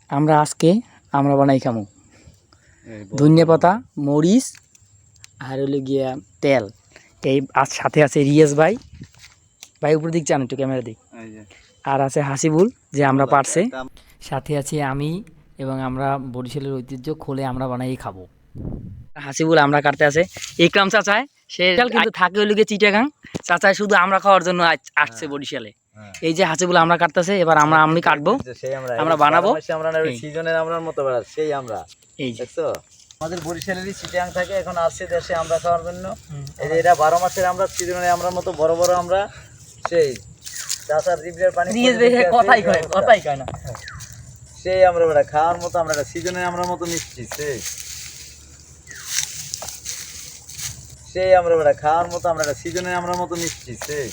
আমরা আজকে আমরা বানাই খামু ধনিয়া পাতা, মরিচ আর হলো গিয়া তেল। এই আর সাথে আছে রিয়াজ ভাই, ভাই উপর দিক চান একটু ক্যামেরা দিক, আর আছে হাসিবুল যে আমরা পারছে, সাথে আছি আমি, এবং আমরা বরিশালের ঐতিহ্য খোলে আমরা বানাই খাবো। হাসিবুল আমরা কাটতে আছে, ইকরাম চাচায় সে কিন্তু থাকে হলো গিয়ে চিটাগাং, চাচায় শুধু আমরা খাওয়ার জন্য আসছে বরিশালে। এই যে হাসিবুল আমরা কাটতেছে, এবার আমি কাটবো, আমরা বানাবো সিজনের আমরার মতো সেই আমরা এই দেখছো আমাদের বরিশালেরই চিটাগাং থাকে, এখন আসছে দেশে আমরা খাওয়ার জন্য। এই যে এরা 12 মাসের আমরা, সিজনের আমরার মতো বড় বড় আমরা, সেই চাচার জিভের পানি কথাই কয় না, সেই আমরা বেটা খাওয়ার মতো, আমরা সিজনের আমরার মতো মিষ্টি সেই আমরা বেটা খাওয়ার মতো, আমরা সিজনের আমরার মতো মিষ্টি সেই।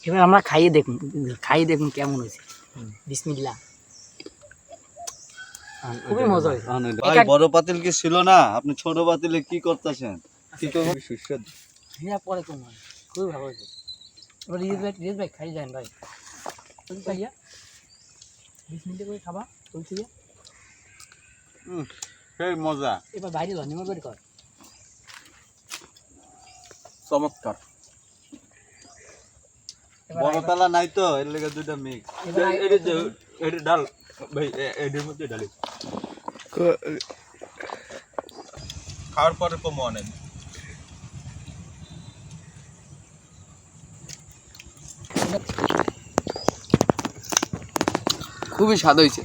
এবার আমরা খাইয়ে দেখুন কেমন হয়েছে। বিসমিল্লাহ, খুবই মজা হয়েছে। ভাই বড় পাতিল কি ছিল না, আপনি ছোট পাতিলে কি করতেছেন? কি করব সুস্বাদু, হ্যাঁ পরে কোন খুবই ভালো হয়েছে। এবার রিয়াজ ভাই খাই যান ভাই, তুমি খাইয়া 20 মিনিট করে খাবা চলছে যে সেই মজা। এবার বাইরে ল নিমা বের কর, চমৎকার। বড় তালা নাই তো, এর লেগে দুইটা মিক্স। এটা ডাল ভাই, এর মধ্যে ডালি খাওয়ার পরে কম অনেক। খুবই স্বাদ হয়েছে।